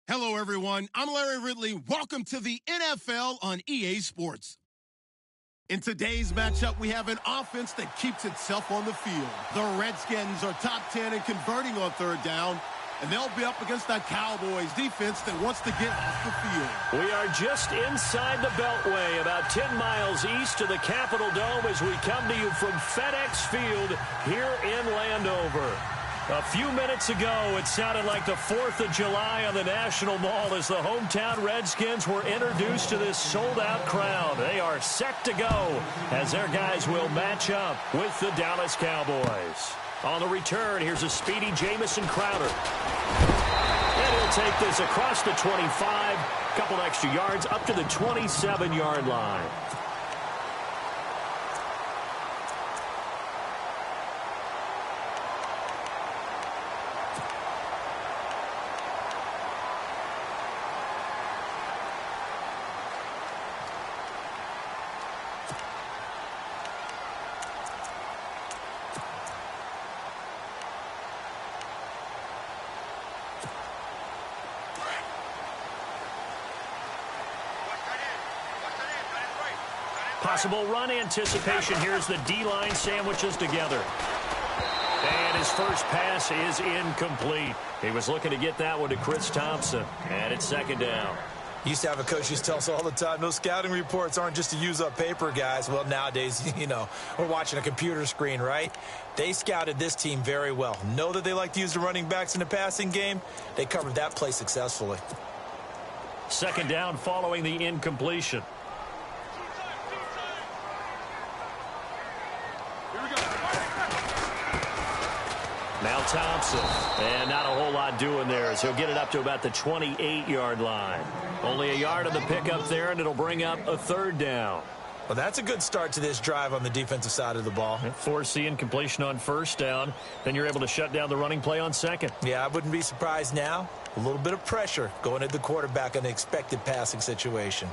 Hello, everyone. I'm Larry Ridley. Welcome to the NFL on EA Sports. In today's matchup, we have an offense that keeps itself on the field. The Redskins are top 10 in converting on third down, and they'll be up against the Cowboys defense that wants to get off the field. We are just inside the Beltway, about 10 miles east of the Capitol Dome as we come to you from FedEx Field here in Landover. A few minutes ago, it sounded like the 4th of July on the National Mall as the hometown Redskins were introduced to this sold-out crowd. They are set to go as their guys will match up with the Dallas Cowboys. On the return, here's a speedy Jamison Crowder. And he'll take this across the 25, a couple extra yards up to the 27-yard line. Possible run anticipation. Here's the D-line sandwiches together. And his first pass is incomplete. He was looking to get that one to Chris Thompson. And it's second down. Used to have a coach used to tell us all the time, those scouting reports aren't just to use up paper, guys. Well, nowadays, we're watching a computer screen, right? They scouted this team very well. Know that they like to use the running backs in the passing game. They covered that play successfully. Second down following the incompletion. Now Thompson, and not a whole lot doing there as he'll get it up to about the 28-yard line. Only a yard on the pickup there, and it'll bring up a third down. Well, that's a good start to this drive on the defensive side of the ball. Force the incompletion on first down, then you're able to shut down the running play on second. Yeah, I wouldn't be surprised now. A little bit of pressure going at the quarterback on the expected passing situation.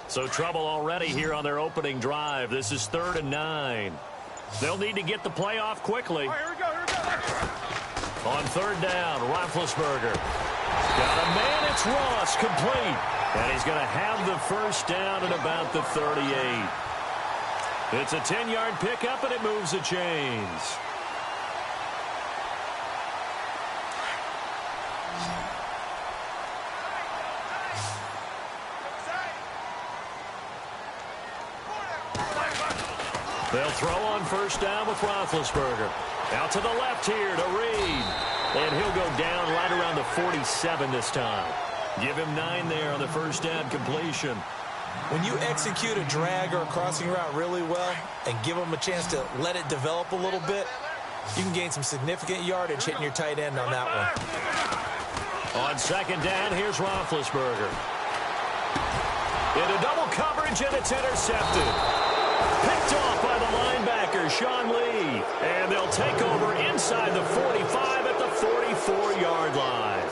So trouble already here on their opening drive. This is 3rd and 9. They'll need to get the play off quickly. All right, here we go. On third down, Roethlisberger. Got a man, it's Ross, complete. And he's going to have the first down at about the 38. It's a 10-yard pickup, and it moves the chains. They'll throw on first down with Roethlisberger. Out to the left here to Reed. And he'll go down right around the 47 this time. Give him 9 there on the first down completion. When you execute a drag or a crossing route really well and give them a chance to let it develop a little bit, you can gain some significant yardage hitting your tight end on that one. On second down, here's Roethlisberger. Into double coverage, and it's intercepted. Picked off by the linebacker, Sean Lee. And they'll take over inside the 45 at the 44-yard line.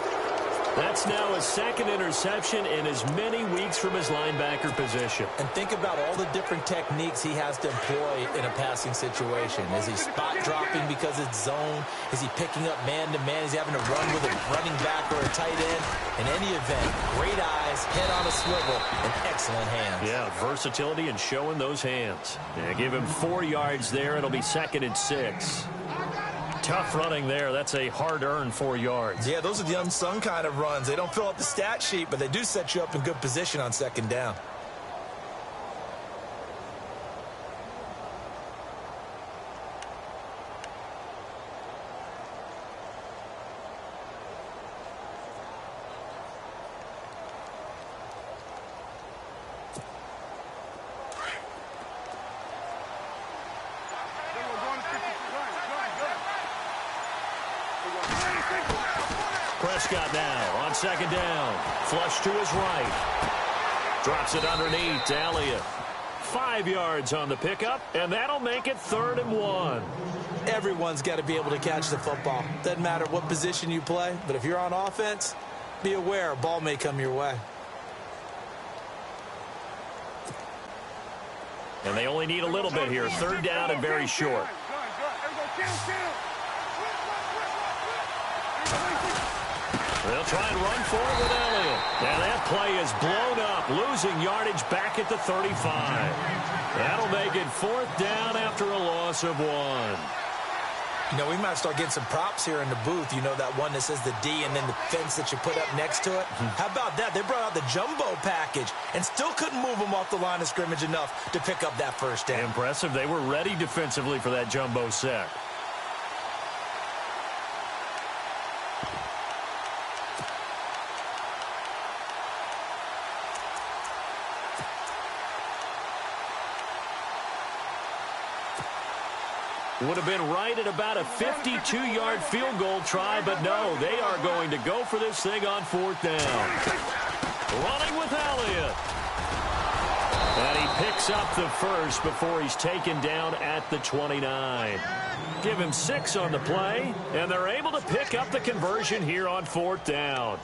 That's now his second interception in as many weeks from his linebacker position. And think about all the different techniques he has to employ in a passing situation. Is he spot dropping because it's zone? Is he picking up man-to-man? Is he having to run with a running back or a tight end? In any event, great eyes, head on a swivel, and excellent hands. Yeah, versatility and showing those hands. Yeah, give him 4 yards there. It'll be 2nd and 6. Tough running there. That's a hard-earned 4 yards. Yeah, those are the unsung kind of runs. They don't fill up the stat sheet, but they do set you up in good position on second down. Prescott now on second down. Flush to his right. Drops it underneath to Elliott. 5 yards on the pickup, and that'll make it 3rd and 1. Everyone's got to be able to catch the football. Doesn't matter what position you play, but if you're on offense, be aware a ball may come your way. And they only need a little bit here. Third down and very short. They'll try and run for it with Elliott. And that play is blown up, losing yardage back at the 35. That'll make it fourth down after a loss of 1. You know, we might start getting some props here in the booth. You know, that one that says the D and then the fence that you put up next to it. How about that? They brought out the jumbo package and still couldn't move them off the line of scrimmage enough to pick up that first down. Impressive. They were ready defensively for that jumbo sack. Would have been right at about a 52-yard field goal try, but no, they are going to go for this thing on fourth down. Running with Elliott. And he picks up the first before he's taken down at the 29. Give him 6 on the play, and they're able to pick up the conversion here on fourth down.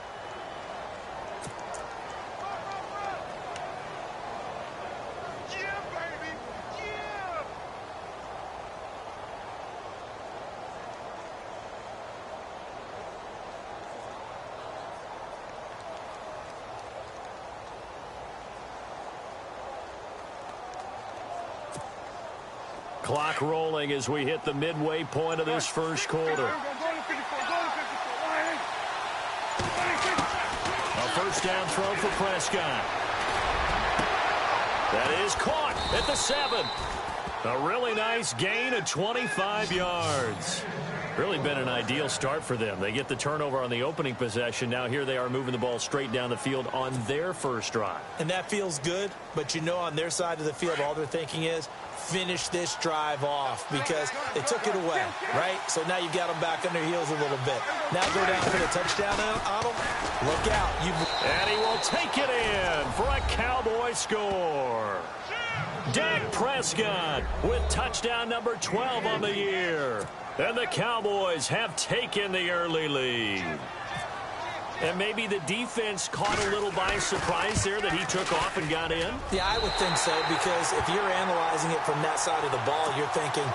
Clock rolling as we hit the midway point of this first quarter. A first down throw for Prescott. That is caught at the 7. A really nice gain of 25 yards. Really been an ideal start for them. They get the turnover on the opening possession. Now here they are moving the ball straight down the field on their first drive. And that feels good, but you know on their side of the field all they're thinking is finish this drive off because they took it away, right? So now you've got them back on their heels a little bit. Now go down for the touchdown on them. Look out. And he will take it in for a Cowboy score. Dak Prescott with touchdown number 12 on the year. And the Cowboys have taken the early lead. And maybe the defense caught a little by surprise there that he took off and got in? Yeah, I would think so, because if you're analyzing it from that side of the ball, you're thinking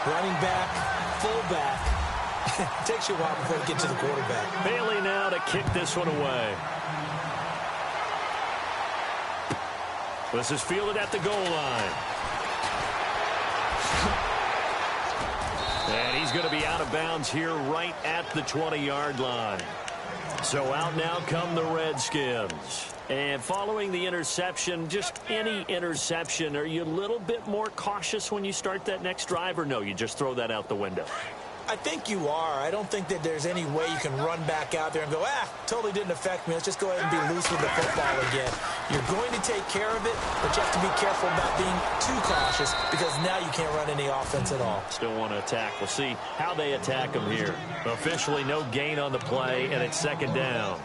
running back, fullback. It takes you a while before you get to the quarterback. Bailey now to kick this one away. This is fielded at the goal line. And he's going to be out of bounds here right at the 20-yard line. So out now come the Redskins. And following the interception, just any interception, are you a little bit more cautious when you start that next drive, or no, you just throw that out the window? I think you are. I don't think that there's any way you can run back out there and go, totally didn't affect me. Let's just go ahead and be loose with the football again. You're going to take care of it, but you have to be careful about being too cautious because now you can't run any offense at all. Still want to attack. We'll see how they attack them here. Officially no gain on the play, and it's second down.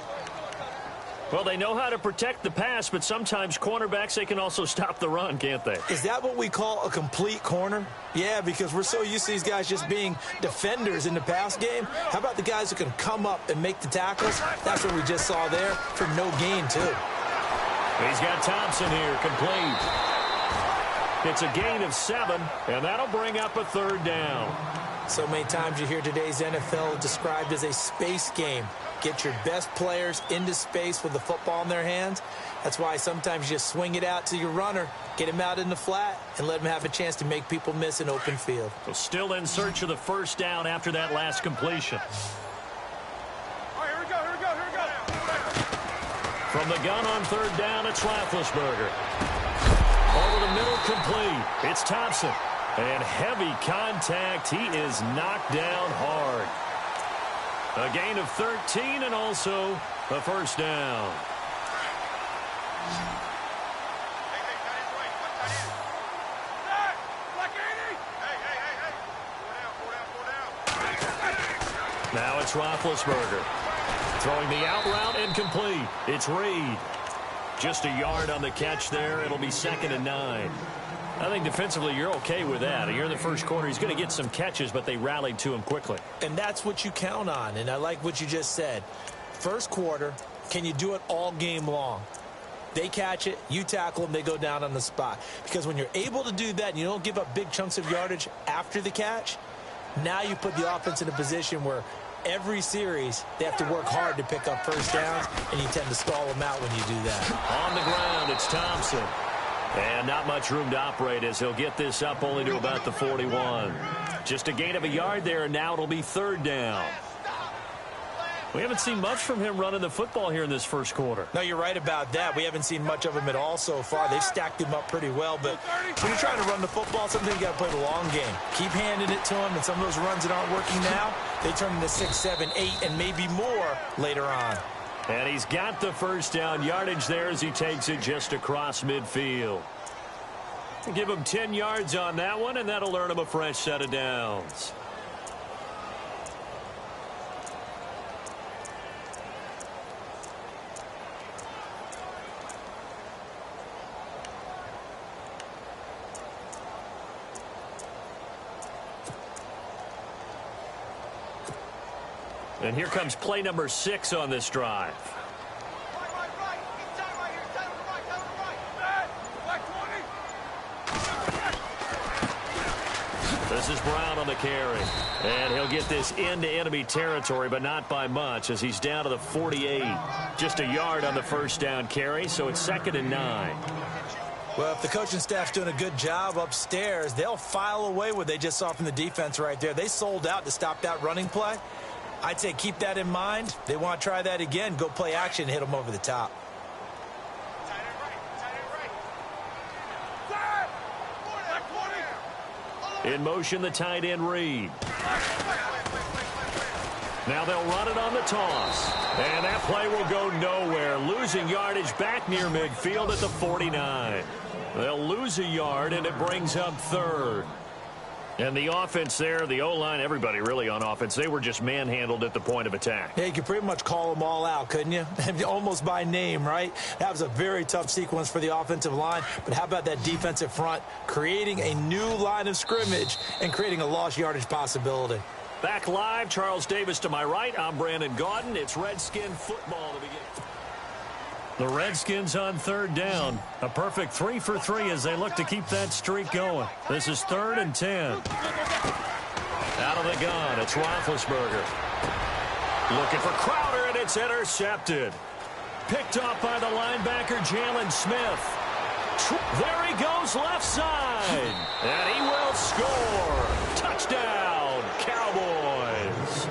Well, they know how to protect the pass, but sometimes cornerbacks, they can also stop the run, can't they? Is that what we call a complete corner? Yeah, because we're so used to these guys just being defenders in the pass game. How about the guys who can come up and make the tackles? That's what we just saw there for no gain, too. He's got Thompson here, complete. It's a gain of 7, and that'll bring up a third down. So many times you hear today's NFL described as a space game. Get your best players into space with the football in their hands. That's why sometimes you just swing it out to your runner, get him out in the flat, and let him have a chance to make people miss an open field. So still in search of the first down after that last completion. All right, here we go. From the gun on third down, it's Roethlisberger. Over the middle, complete. It's Thompson. And heavy contact. He is knocked down hard. A gain of 13 and also a first down. Now it's Roethlisberger. Throwing the out route incomplete. It's Reed. Just a yard on the catch there. It'll be 2nd and 9. I think defensively you're okay with that. You're in the first quarter. He's going to get some catches, but they rallied to him quickly. And that's what you count on, and I like what you just said. First quarter, can you do it all game long? They catch it, you tackle them, they go down on the spot. Because when you're able to do that and you don't give up big chunks of yardage after the catch, now you put the offense in a position where every series they have to work hard to pick up first downs, and you tend to stall them out when you do that. On the ground, it's Thompson. And not much room to operate as he'll get this up only to about the 41. Just a gain of a yard there, and now it'll be third down. We haven't seen much from him running the football here in this first quarter. No, you're right about that. We haven't seen much of him at all so far. They've stacked him up pretty well, but when you're trying to run the football, something you got to play the long game. Keep handing it to him, and some of those runs that aren't working now, they turn into 6, 7, 8, and maybe more later on. And he's got the first down yardage there as he takes it just across midfield. Give him 10 yards on that one, and that'll earn him a fresh set of downs. And here comes play number 6 on this drive. This is Brown on the carry. And he'll get this into enemy territory, but not by much as he's down to the 48. Just a yard on the first down carry, so it's 2nd and 9. Well, if the coaching staff's doing a good job upstairs, they'll file away what they just saw from the defense right there. They sold out to stop that running play. I'd say keep that in mind. They want to try that again. Go play action and hit them over the top. In motion, the tight end Reed. Now they'll run it on the toss. And that play will go nowhere. Losing yardage back near midfield at the 49. They'll lose a yard, and it brings up third. And the offense there, the O-line, everybody really on offense, they were just manhandled at the point of attack. Yeah, you could pretty much call them all out, couldn't you? Almost by name, right? That was a very tough sequence for the offensive line. But how about that defensive front creating a new line of scrimmage and creating a lost yardage possibility? Back live, Charles Davis to my right. I'm Brandon Gaudin. It's Redskin football to begin. The Redskins on third down. A perfect 3 for 3 as they look to keep that streak going. This is 3rd and 10. Out of the gun, it's Roethlisberger. Looking for Crowder, and it's intercepted. Picked off by the linebacker, Jalen Smith. There he goes, left side. And he will score. Touchdown, Cowboys.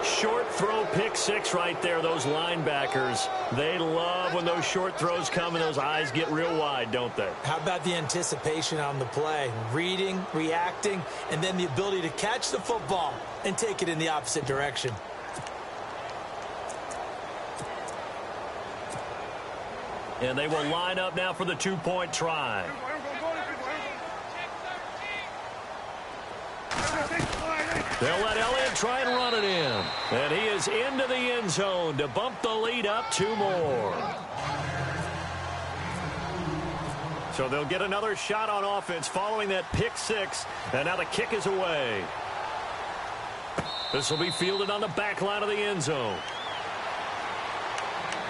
Short throw, pick 6 right there. Those linebackers, they love when those short throws come and those eyes get real wide, don't they? How about the anticipation on the play? Reading, reacting, and then the ability to catch the football and take it in the opposite direction. And they will line up now for the 2-point try. They'll let Elliott try and run it in. And he is into the end zone to bump the lead up 2 more. So they'll get another shot on offense following that pick 6. And now the kick is away. This will be fielded on the back line of the end zone.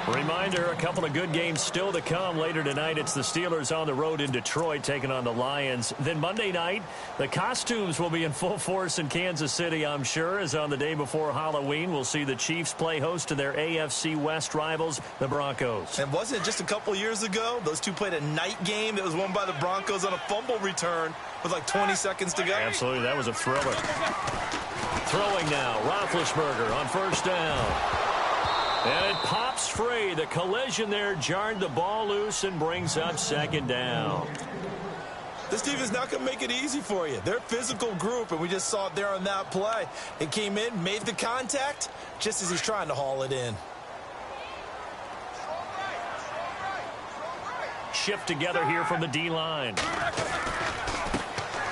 Reminder, a couple of good games still to come later tonight. It's the Steelers on the road in Detroit taking on the Lions. Then Monday night, the costumes will be in full force in Kansas City, I'm sure, as on the day before Halloween, we'll see the Chiefs play host to their AFC West rivals, the Broncos. And wasn't it just a couple years ago, those two played a night game that was won by the Broncos on a fumble return with like 20 seconds to go? Absolutely, that was a thriller. Throwing now, Roethlisberger on first down. And it pops free. The collision there jarred the ball loose and brings up 2nd down. This team is not going to make it easy for you. They're a physical group, and we just saw it there on that play. It came in, made the contact, just as he's trying to haul it in. Shift together here from the D-line.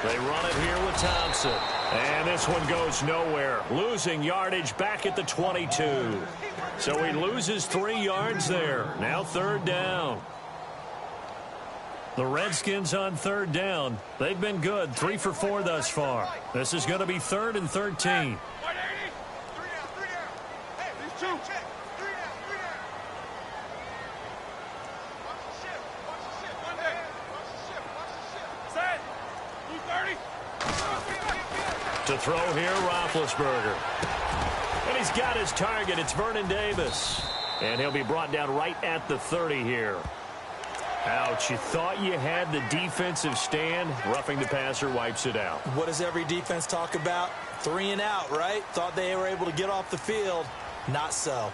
They run it here with Thompson. And this one goes nowhere. Losing yardage back at the 22. So he loses 3 yards there. Now 3rd down. The Redskins on 3rd down. They've been good. 3 for 4 thus far. This is going to be 3rd and 13. To throw here, Roethlisberger. And he's got his target. It's Vernon Davis. And he'll be brought down right at the 30 here. Ouch, you thought you had the defensive stand. Roughing the passer wipes it out. What does every defense talk about? 3 and out, right? Thought they were able to get off the field. Not so.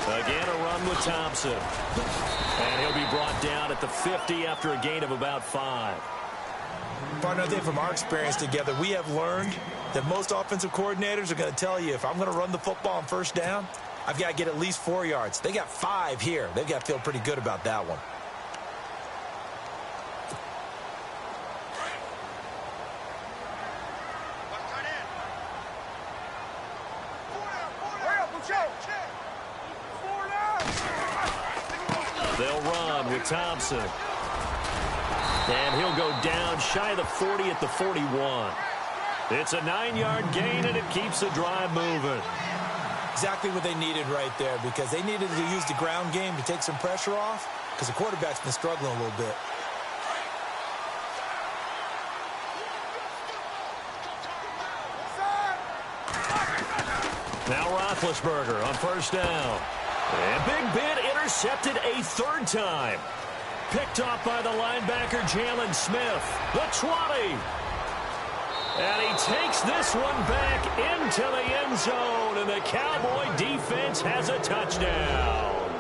Again, a run with Thompson. And he'll be brought down at the 50 after a gain of about 5. Partner, I think from our experience together, we have learned that most offensive coordinators are going to tell you, if I'm going to run the football on first down, I've got to get at least 4 yards. They got 5 here. They've got to feel pretty good about that one. They'll run with Thompson. And he'll go down shy of the 40 at the 41. It's a 9-yard gain, and it keeps the drive moving. Exactly what they needed right there, because they needed to use the ground game to take some pressure off, because the quarterback's been struggling a little bit. Now Roethlisberger on first down. And Big Ben intercepted a 3rd time. Picked off by the linebacker, Jalen Smith. The 20. And he takes this one back into the end zone. And the Cowboy defense has a touchdown.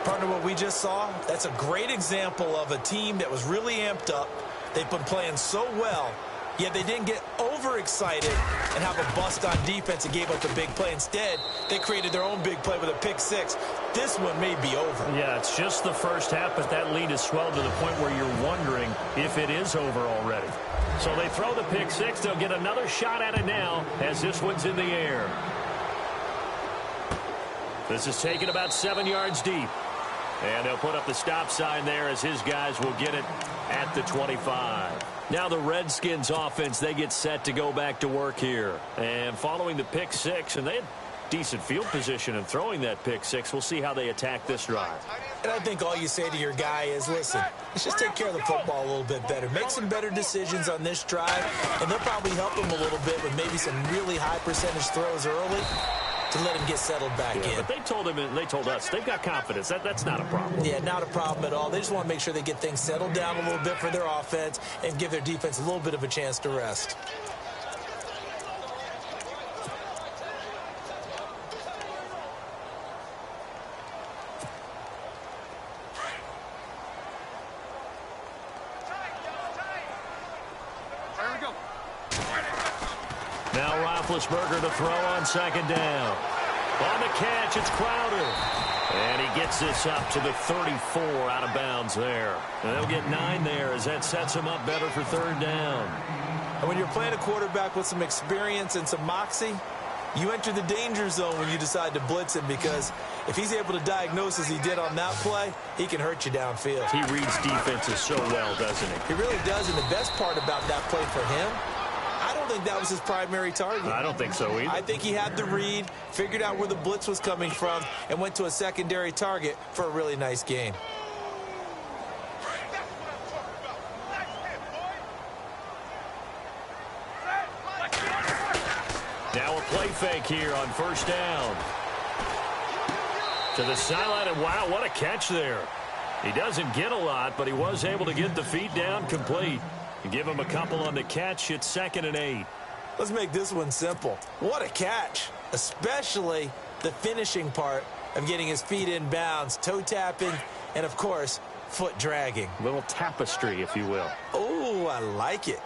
Partner, what we just saw, that's a great example of a team that was really amped up. They've been playing so well, yet they didn't get overexcited and have a bust on defense and gave up the big play. Instead, they created their own big play with a pick 6. This one may be over. Yeah, it's just the first half, but that lead has swelled to the point where you're wondering if it is over already. So they throw the pick 6. They'll get another shot at it now as this one's in the air. This is taken about 7 yards deep. And they'll put up the stop sign there as his guys will get it at the 25. Now the Redskins offense, they get set to go back to work here. And following the pick 6, and they had decent field position in throwing that pick 6. We'll see how they attack this drive. And I think all you say to your guy is, listen, let's just take care of the football a little bit better. Make some better decisions on this drive, and they'll probably help him a little bit with maybe some really high percentage throws early to let him get settled back in. But they told him, and they told us, they've got confidence. That's not a problem. Yeah, not a problem at all. They just want to make sure they get things settled down a little bit for their offense and give their defense a little bit of a chance to rest. Now Roethlisberger to throw on second down. On the catch, it's Crowder. And he gets this up to the 34 out of bounds there. And they'll get 9 there as that sets him up better for 3rd down. And when you're playing a quarterback with some experience and some moxie, you enter the danger zone when you decide to blitz him, because if he's able to diagnose as he did on that play, he can hurt you downfield. He reads defenses so well, doesn't he? He really does, and the best part about that play for him, I don't think that was his primary target. I don't think so either. I think he had the read, figured out where the blitz was coming from, and went to a secondary target for a really nice gain. Now a play fake here on first down. To the sideline, and wow, what a catch there. He doesn't get a lot, but he was able to get the feet down complete. And give him a couple on the catch. It's 2nd and 8. Let's make this one simple. What a catch, especially the finishing part of getting his feet in bounds, toe tapping, and, of course, foot dragging. Little tapestry, if you will. Oh, I like it.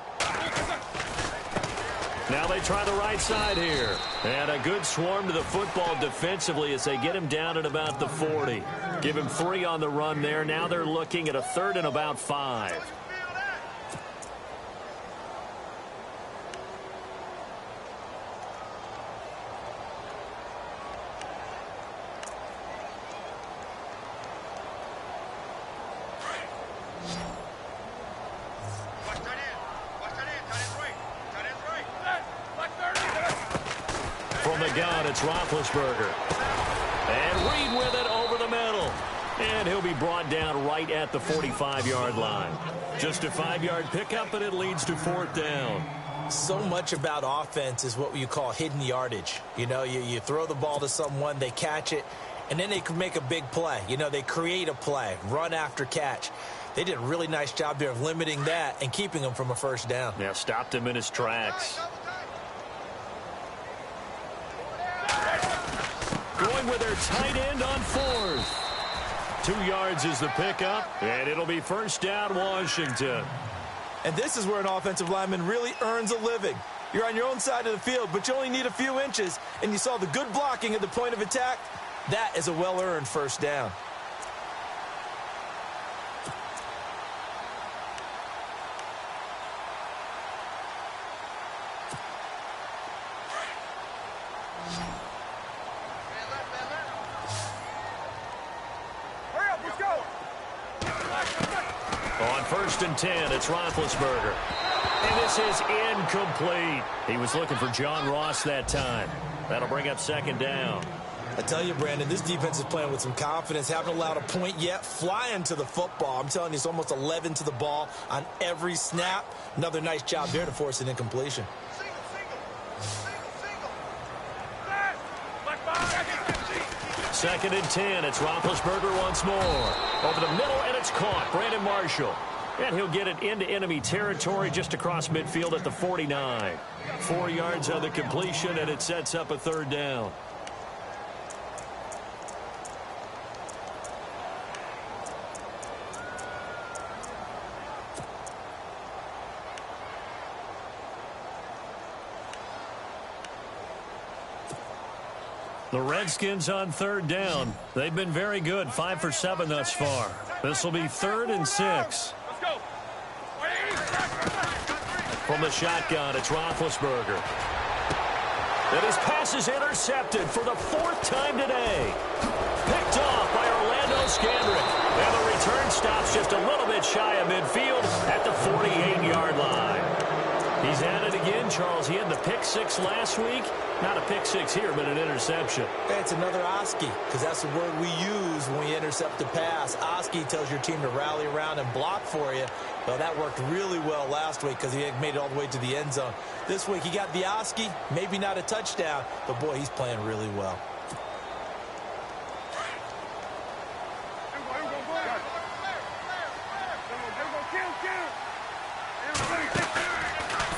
Now they try the right side here. And a good swarm to the football defensively as they get him down at about the 40. Give him 3 on the run there. Now they're looking at a 3rd and about 5. the gun. It's Roethlisberger. And Reed with it over the middle. And he'll be brought down right at the 45-yard line. Just a 5-yard pickup, and it leads to 4th down. So much about offense is what you call hidden yardage. You know, you throw the ball to someone, they catch it, and then they can make a big play. You know, they create a play, run after catch. They did a really nice job there of limiting that and keeping him from a first down. Yeah, stopped him in his tracks. Going with their tight end on 4th. 2 yards is the pickup, and it'll be first down, Washington. And this is where an offensive lineman really earns a living. You're on your own side of the field, but you only need a few inches, and you saw the good blocking at the point of attack. That is a well-earned first down. On 1st and 10, it's Roethlisberger. And this is incomplete. He was looking for John Ross that time. That'll bring up 2nd down. I tell you, Brandon, this defense is playing with some confidence. Haven't allowed a point yet. Flying to the football. I'm telling you, it's almost 11 to the ball on every snap. Another nice job there to force an incompletion. 2nd and 10. It's Roethlisberger once more. Over the middle, and it's caught. Brandon Marshall. And he'll get it into enemy territory just across midfield at the 49. 4 yards on the completion, and it sets up a 3rd down. The Redskins on 3rd down. They've been very good, 5 for 7 thus far. This will be 3rd and 6. From the shotgun, it's Roethlisberger. And his pass is intercepted for the 4th time today. Picked off by Orlando Scandrick. And the return stops just a little bit shy of midfield at the 48-yard line. He's at it again, Charles. He had the pick 6 last week. Not a pick 6 here, but an interception. It's another Oski, because that's the word we use when we intercept a pass. Oski tells your team to rally around and block for you. Well, that worked really well last week because he made it all the way to the end zone. This week he got the Oski, maybe not a touchdown, but boy, he's playing really well.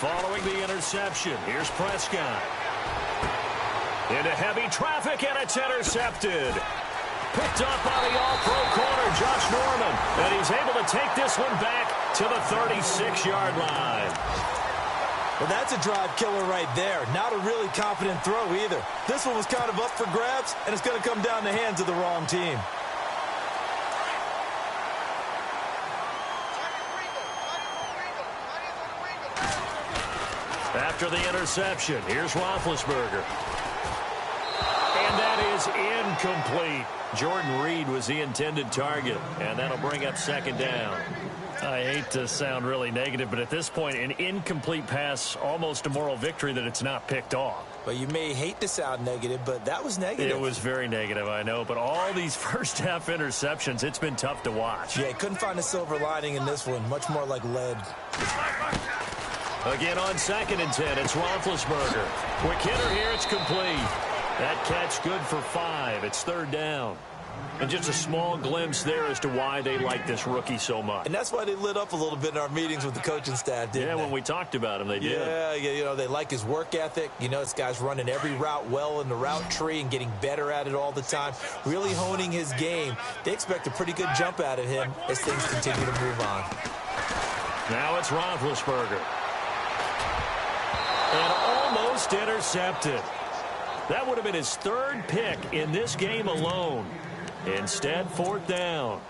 Following the interception, here's Prescott. Into heavy traffic, and it's intercepted. Picked up by the all-pro corner, Josh Norman. And he's able to take this one back to the 36-yard line. Well, that's a drive killer right there. Not a really confident throw either. This one was kind of up for grabs, and it's going to come down the hands of the wrong team. After the interception, here's Roethlisberger. And that is incomplete. Jordan Reed was the intended target, and that'll bring up 2nd down. I hate to sound really negative, but at this point, an incomplete pass, almost a moral victory that it's not picked off. Well, you may hate to sound negative, but that was negative. It was very negative, I know, but all these first-half interceptions, it's been tough to watch. Yeah, couldn't find a silver lining in this one. Much more like lead. Again on 2nd and 10, it's Roethlisberger. Quick hitter here, it's complete. That catch good for 5. It's 3rd down. And just a small glimpse there as to why they like this rookie so much. And that's why they lit up a little bit in our meetings with the coaching staff, didn't they? Yeah, when we talked about him, they did. Yeah, you know, they like his work ethic. You know, this guy's running every route well in the route tree and getting better at it all the time, really honing his game. They expect a pretty good jump out of him as things continue to move on. Now it's Roethlisberger. And almost intercepted. That would have been his 3rd pick in this game alone. Instead, 4th down.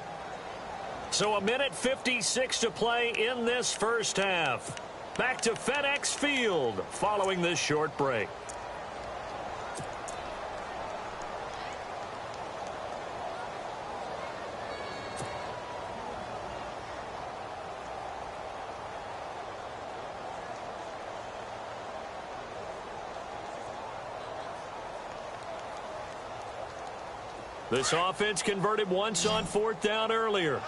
So 1:56 to play in this first half. Back to FedEx Field following this short break. This offense converted once on 4th down earlier.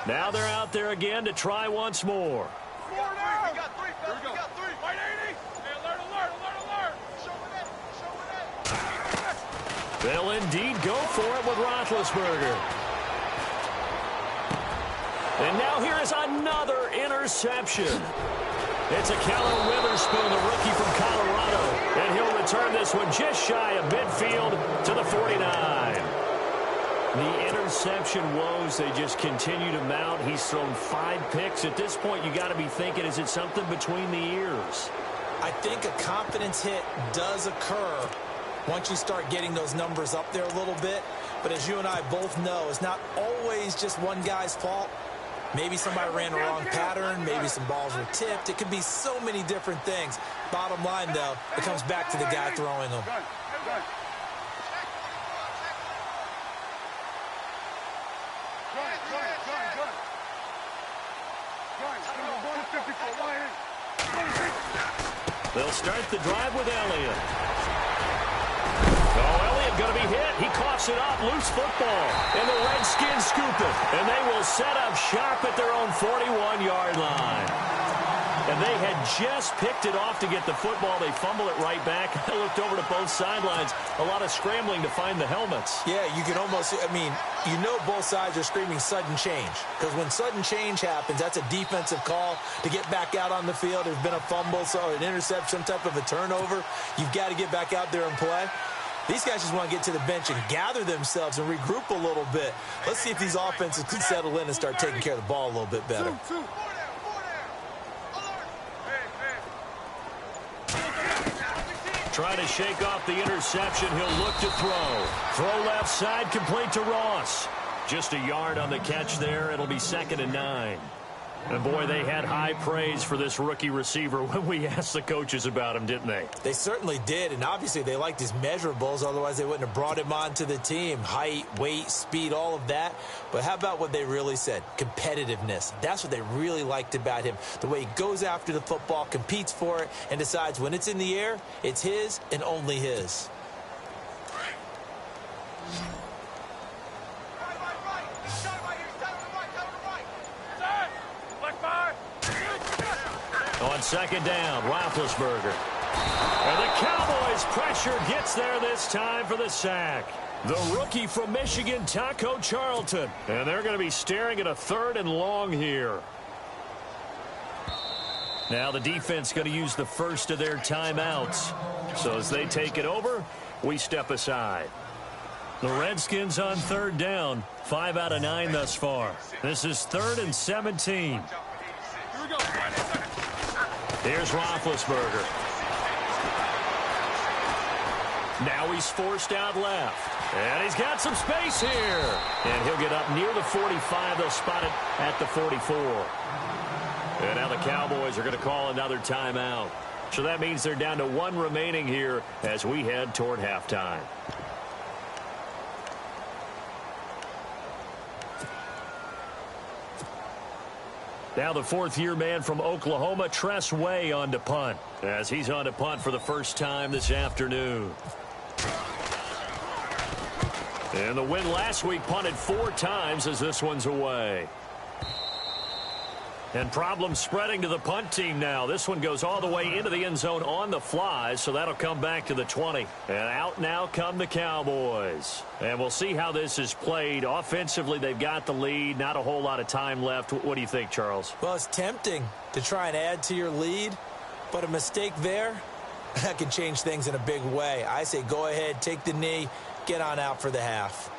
Now they're out there again to try once more. We got three, fellas. We got three. White 80. Hey, alert, alert, alert, alert. Show it. They'll indeed go for it with Roethlisberger. And now here is another interception. It's a Callum Witherspoon, the rookie from Colorado. And he'll return this one just shy of midfield to the 49. The interception woes, they just continue to mount. He's thrown 5 picks. At this point, you got to be thinking, is it something between the ears? I think a confidence hit does occur once you start getting those numbers up there a little bit. But as you and I both know, it's not always just one guy's fault. Maybe somebody ran the wrong pattern. Maybe some balls were tipped. It could be so many different things. Bottom line, though, it comes back to the guy throwing them. They'll start the drive with Elliott. Oh, Elliott going to be hit. He coughs it up. Loose football. And the Redskins scoop it. And they will set up shop at their own 41-yard line. And they had just picked it off to get the football. They fumble it right back. I looked over to both sidelines. A lot of scrambling to find the helmets. Yeah, you can almost, I mean, you know both sides are screaming sudden change. Because when sudden change happens, that's a defensive call to get back out on the field. There's been a fumble, so an interception, some type of a turnover. You've got to get back out there and play. These guys just want to get to the bench and gather themselves and regroup a little bit. Let's see if these offenses can settle in and start taking care of the ball a little bit better. Trying to shake off the interception. He'll look to throw. Throw left side, complete to Ross. Just a yard on the catch there. It'll be 2nd and 9. And, boy, they had high praise for this rookie receiver when we asked the coaches about him, didn't they? They certainly did, and obviously they liked his measurables. Otherwise, they wouldn't have brought him onto the team. Height, weight, speed, all of that. But how about what they really said? Competitiveness. That's what they really liked about him. The way he goes after the football, competes for it, and decides when it's in the air, it's his and only his. On 2nd down, Roethlisberger. And the Cowboys pressure gets there this time for the sack. The rookie from Michigan, Taco Charlton. And they're going to be staring at a 3rd and long here. Now the defense going to use the first of their timeouts. So as they take it over, we step aside. The Redskins on 3rd down. 5 out of 9 thus far. This is 3rd and 17. Here we go. Here's Roethlisberger. Now he's forced out left. And he's got some space here. And he'll get up near the 45. They'll spot it at the 44. And now the Cowboys are going to call another timeout. So that means they're down to 1 remaining here as we head toward halftime. Now the 4th-year man from Oklahoma, Tress Way, on to punt, as he's on to punt for the first time this afternoon. And the win last week punted 4 times as this one's away. And problems spreading to the punt team now. This one goes all the way into the end zone on the fly, so that'll come back to the 20. And out now come the Cowboys. And we'll see how this is played. Offensively, they've got the lead. Not a whole lot of time left. What do you think, Charles? Well, it's tempting to try and add to your lead, but a mistake there, that can change things in a big way. I say go ahead, take the knee, get on out for the half.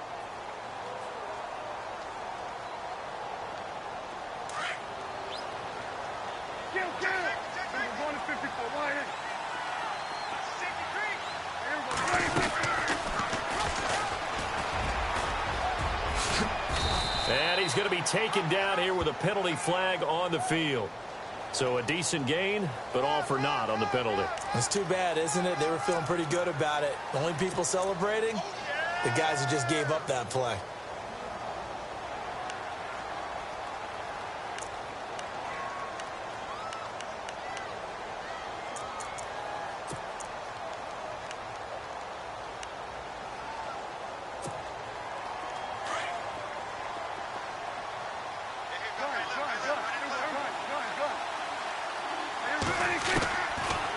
And he's going to be taken down here with a penalty flag on the field. So a decent gain, but all for naught on the penalty. It's too bad, isn't it? They were feeling pretty good about it. The only people celebrating, the guys who just gave up that play.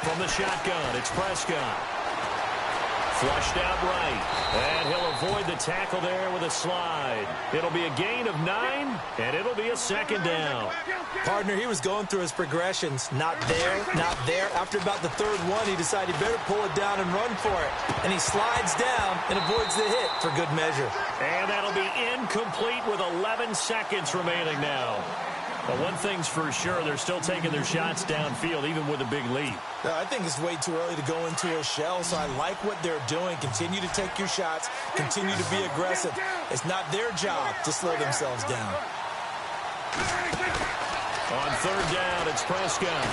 From the shotgun, it's Prescott. Flushed out right. And he'll avoid the tackle there with a slide. It'll be a gain of 9, and it'll be a second down. Partner, he was going through his progressions. Not there, not there. After about the third one, he decided he better pull it down and run for it. And he slides down and avoids the hit for good measure. And that'll be incomplete with 11 seconds remaining now. But one thing's for sure, they're still taking their shots downfield, even with a big lead. No, I think it's way too early to go into a shell, so I like what they're doing. Continue to take your shots. Continue to be aggressive. It's not their job to slow themselves down. On third down, it's Prescott.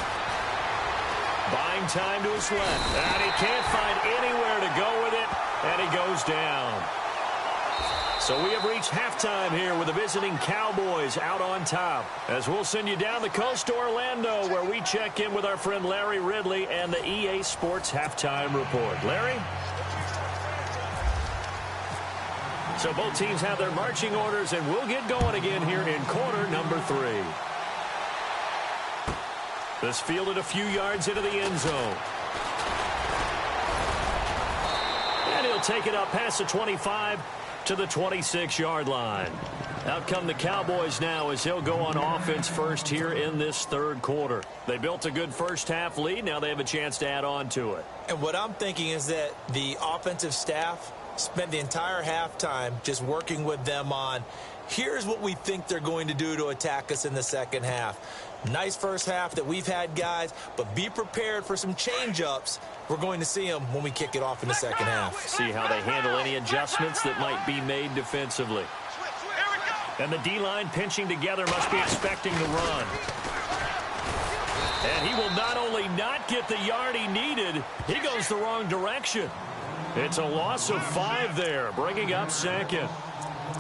Buying time to his left. And he can't find anywhere to go with it, and he goes down. So we have reached halftime here with the visiting Cowboys out on top. As we'll send you down the coast to Orlando, where we check in with our friend Larry Ridley and the EA Sports Halftime Report. Larry? So both teams have their marching orders, and we'll get going again here in quarter number 3. This fielded a few yards into the end zone. And he'll take it up past the 25 to the 26-yard line. Out come the Cowboys now as he'll go on offense first here in this third quarter. They built a good first-half lead. Now they have a chance to add on to it. And what I'm thinking is that the offensive staff spent the entire halftime just working with them on, here's what we think they're going to do to attack us in the second half. Nice first half that we've had, guys, but be prepared for some change-ups. We're going to see them when we kick it off in the second half. See how they handle any adjustments that might be made defensively. And the D-line pinching together must be expecting to run. And he will not only not get the yard he needed, he goes the wrong direction. It's a loss of 5 there, bringing up second.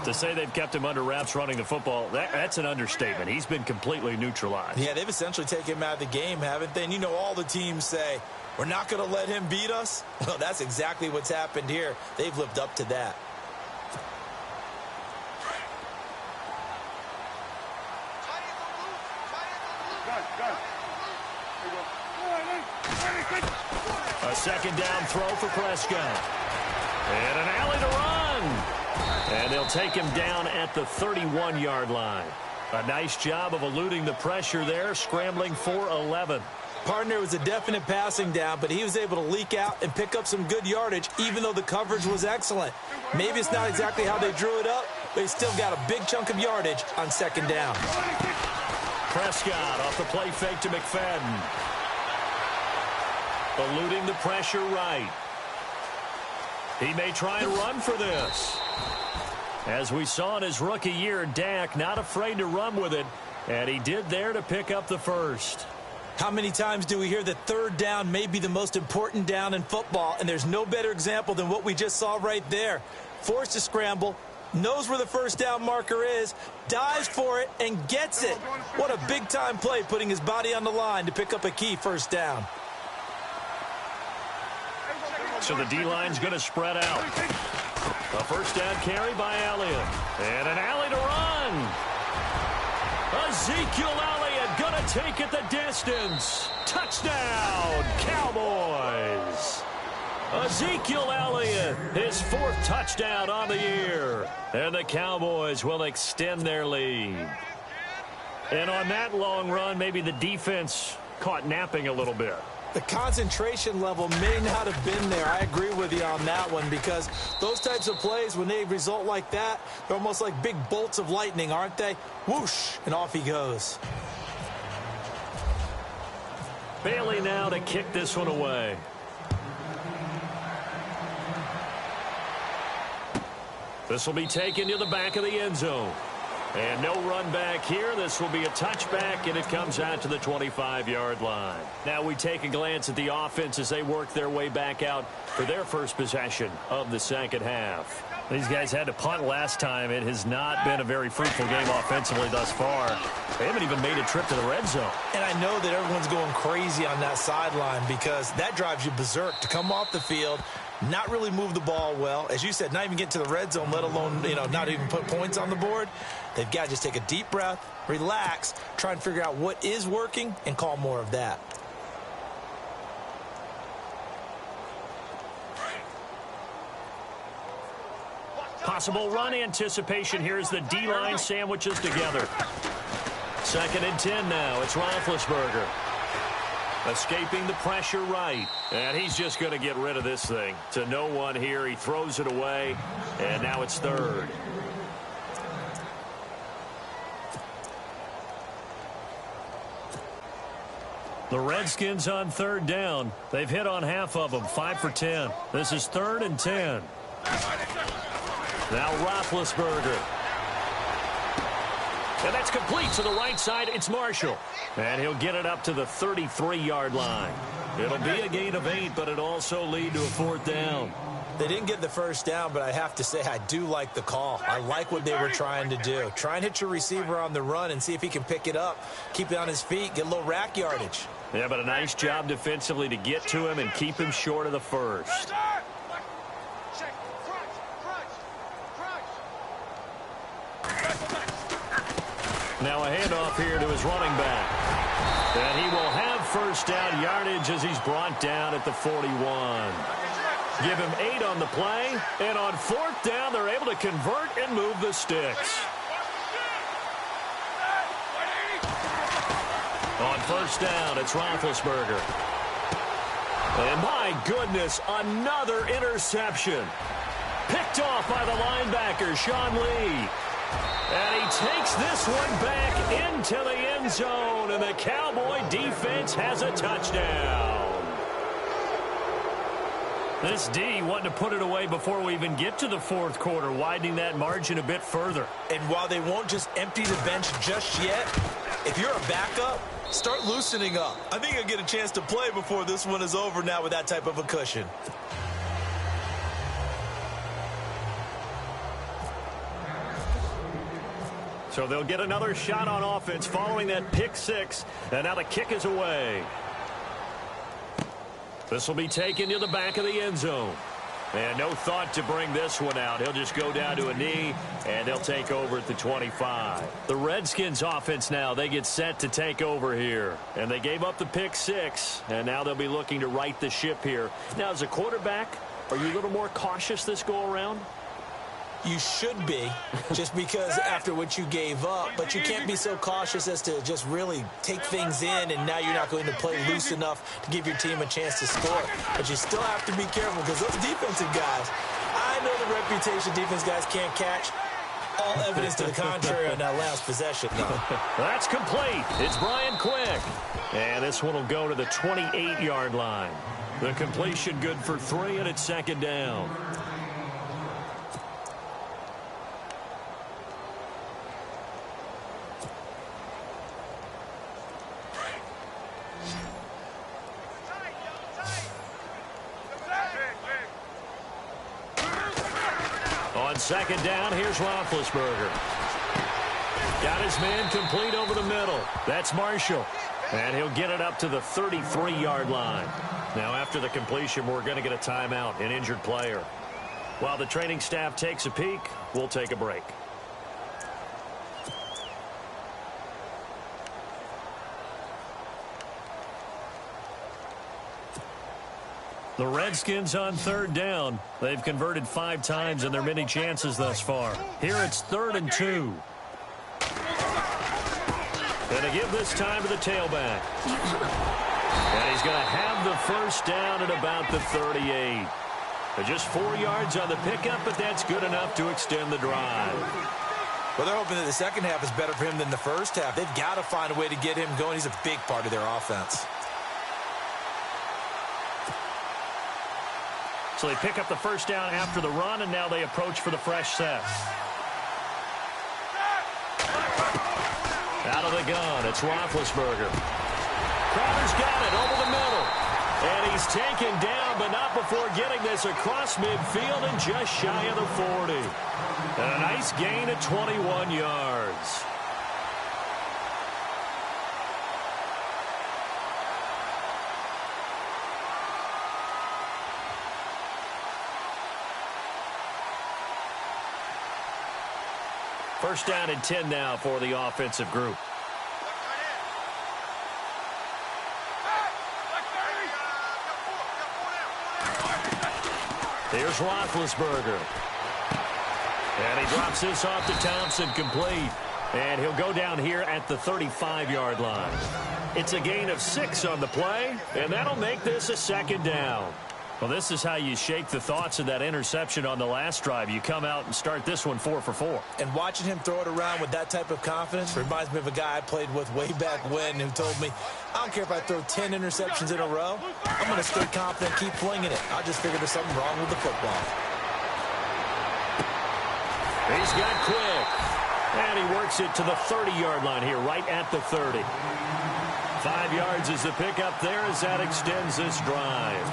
To say they've kept him under wraps running the football, that's an understatement. He's been completely neutralized. Yeah, they've essentially taken him out of the game, haven't they? And you know all the teams say, we're not going to let him beat us. Well, that's exactly what's happened here. They've lived up to that. A second down throw for Prescott. And an alley to run. And they'll take him down at the 31-yard line. A nice job of eluding the pressure there, scrambling for 11. Partner, was a definite passing down, but he was able to leak out and pick up some good yardage, even though the coverage was excellent. Maybe it's not exactly how they drew it up, but he still got a big chunk of yardage on second down. Prescott off the play fake to McFadden. Eluding the pressure right. He may try and run for this. As we saw in his rookie year, Dak not afraid to run with it, and he did there to pick up the first. How many times do we hear that third down may be the most important down in football, and there's no better example than what we just saw right there. Forced to scramble, knows where the first down marker is, dives for it, and gets it. What a big-time play, putting his body on the line to pick up a key first down. So the D-line's going to spread out. A first down carry by Elliott. And an alley to run. Ezekiel Elliott going to take it the distance. Touchdown, Cowboys. Ezekiel Elliott, his 4th touchdown on the year. And the Cowboys will extend their lead. And on that long run, maybe the defense caught napping a little bit. The concentration level may not have been there. I agree with you on that one, because those types of plays, when they result like that, they're almost like big bolts of lightning, aren't they? Whoosh, and off he goes. Bailey now to kick this one away. This will be taken to the back of the end zone. And no run back here. This will be a touchback, and it comes out to the 25-yard line. Now we take a glance at the offense as they work their way back out for their first possession of the second half. These guys had to punt last time. It has not been a very fruitful game offensively thus far. They haven't even made a trip to the red zone. And I know that everyone's going crazy on that sideline, because that drives you berserk to come off the field, not really move the ball well. As you said, not even get to the red zone, let alone, not even put points on the board. They've got to just take a deep breath, relax, try and figure out what is working, and call more of that. possible run anticipation here as the D-line sandwiches together. 2nd and 10 now. It's Roethlisberger. Escaping the pressure right. And he's just going to get rid of this thing. To no one here. He throws it away. And now it's 3rd. The Redskins on 3rd down. They've hit on half of them. 5 for 10. This is 3rd and 10. Now Roethlisberger. And that's complete to the right side. It's Marshall. And he'll get it up to the 33-yard line. It'll be a gain of 8, but it'll also lead to a 4th down. They didn't get the first down, but I have to say I do like the call. I like what they were trying to do. Try and hit your receiver on the run and see if he can pick it up. Keep it on his feet. Get a little rack yardage. Yeah, but a nice job defensively to get to him and keep him short of the first. Now a handoff here to his running back. And he will have first down yardage as he's brought down at the 41. Give him 8 on the play. And on 4th down, they're able to convert and move the sticks. On 1st down, it's Roethlisberger. And my goodness, another interception. Picked off by the linebacker, Sean Lee. And he takes this one back into the end zone. And the Cowboy defense has a touchdown. This D wanting to put it away before we even get to the 4th quarter, widening that margin a bit further. And while they won't just empty the bench just yet, if you're a backup, start loosening up. I think you'll get a chance to play before this one is over now with that type of a cushion. So they'll get another shot on offense following that pick 6. And now the kick is away. This will be taken to the back of the end zone. And no thought to bring this one out. He'll just go down to a knee, and they'll take over at the 25. The Redskins offense now, they get set to take over here. And they gave up the pick 6, and now they'll be looking to right the ship here. Now, as a quarterback, are you a little more cautious this go-around? You should be, just because after what you gave up, but you can't be so cautious as to just really take things in, and now you're not going to play loose enough to give your team a chance to score. But you still have to be careful because those defensive guys, I know the reputation defense guys can't catch. All evidence to the contrary on that last possession, though. That's complete. It's Brian Quick. And this one will go to the 28-yard line. The completion good for 3, and it's 2nd down. On 2nd down, here's Roethlisberger. Got his man complete over the middle. That's Marshall. And he'll get it up to the 33-yard line. Now, after the completion, we're going to get a timeout, an injured player. While the training staff takes a peek, we'll take a break. The Redskins on 3rd down. They've converted 5 times in their many chances thus far. Here it's 3rd and 2. And they give this time to the tailback. And he's going to have the first down at about the 38. Just 4 yards on the pickup, but that's good enough to extend the drive. Well, they're hoping that the second half is better for him than the first half. They've got to find a way to get him going. He's a big part of their offense. So they pick up the first down after the run, and now they approach for the fresh set. Out of the gun, it's Roethlisberger. Crowder's got it over the middle. And he's taken down, but not before getting this across midfield and just shy of the 40. And a nice gain of 21 yards. First down and 10 now for the offensive group. Here's Roethlisberger. And he drops this off to Thompson, complete. And he'll go down here at the 35-yard line. It's a gain of 6 on the play, and that'll make this a second down. Well, this is how you shake the thoughts of that interception on the last drive. You come out and start this one 4 for 4. And watching him throw it around with that type of confidence reminds me of a guy I played with way back when who told me, I don't care if I throw 10 interceptions in a row. I'm going to stay confident, keep flinging it. I just figured there's something wrong with the football. He's got quick. And he works it to the 30-yard line here, right at the 30. 5 yards is the pickup there as that extends this drive.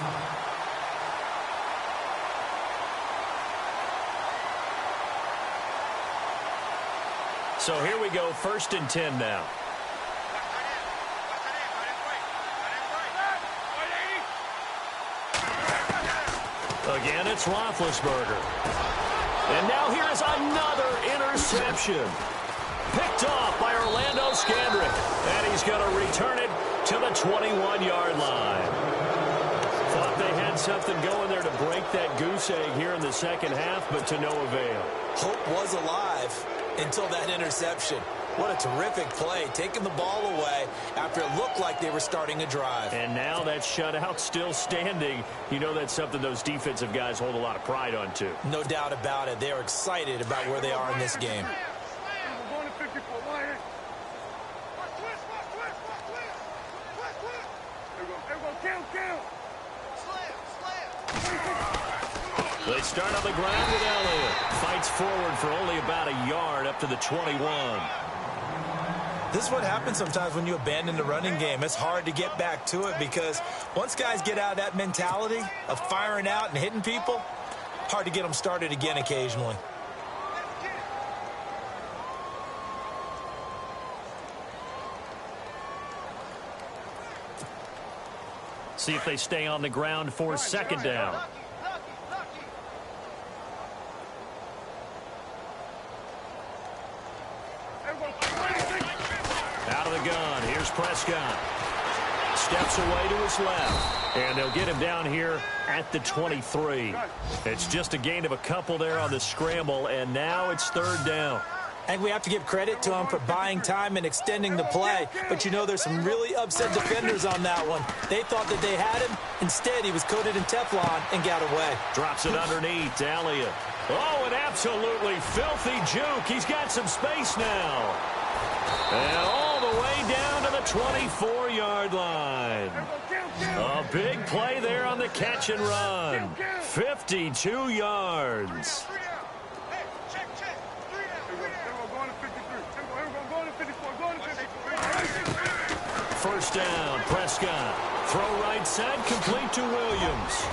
So here we go, 1st and 10 now. Again, it's Roethlisberger. And now here is another interception. Picked off by Orlando Scandrick. And he's going to return it to the 21-yard line. Thought they had something going there to break that goose egg here in the second half, but to no avail. Hope was alive until that interception. What a terrific play, taking the ball away after it looked like they were starting a drive. And now that shutout still standing. You know that's something those defensive guys hold a lot of pride on, too. No doubt about it. They are excited about where they are in this game. They start on the ground with Elliott. Fights forward for only about a yard up to the 21. This is what happens sometimes when you abandon the running game. It's hard to get back to it because once guys get out of that mentality of firing out and hitting people, hard to get them started again occasionally. See if they stay on the ground for 2nd down. Out of the gun, here's Prescott. Steps away to his left. And they'll get him down here at the 23. It's just a gain of a couple there on the scramble, and now it's 3rd down. I think we have to give credit to him for buying time and extending the play. But, you know, there's some really upset defenders on that one. They thought that they had him. Instead, he was coated in Teflon and got away. Drops it underneath to Elliott. Oh, an absolutely filthy juke. He's got some space now. And all the way down to the 24-yard line. A big play there on the catch and run. 52 yards. First down, Prescott. Throw right side, complete to Williams.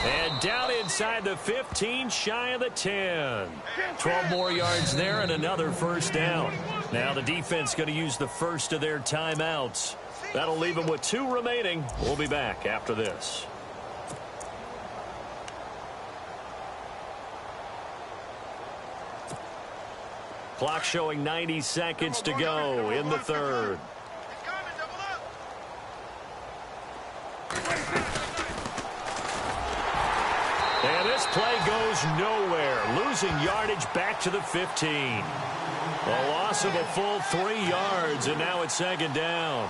And down inside the 15, shy of the 10. 12 more yards there and another 1st down. Now the defense going to use the first of their timeouts. That'll leave them with 2 remaining. We'll be back after this. Clock showing 90 seconds to go in the 3rd. And this play goes nowhere, losing yardage back to the 15. A loss of a full 3 yards, and now it's 2nd down.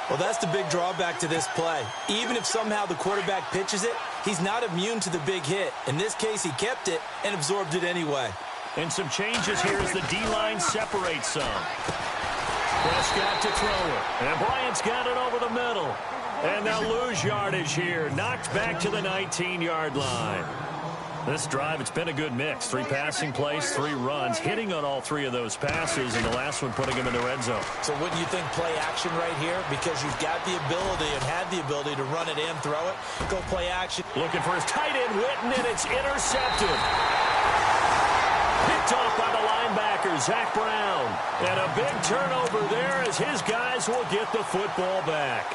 Well, that's the big drawback to this play. Even if somehow the quarterback pitches it, he's not immune to the big hit. In this case, he kept it and absorbed it anyway. And some changes here as the D-line separates some. Prescott to throw it. And Bryant's got it over the middle. And they'll lose yardage here. Knocked back to the 19-yard line. This drive, it's been a good mix. 3 passing plays, 3 runs, hitting on all 3 of those passes, and the last one putting him in the red zone. So wouldn't you think play action right here? Because you've got the ability and had the ability to run it and throw it. Go play action. Looking for his tight end, Witten, and it's intercepted. Picked off by the linebacker, Zach Brown. And a big turnover there as his guys will get the football back.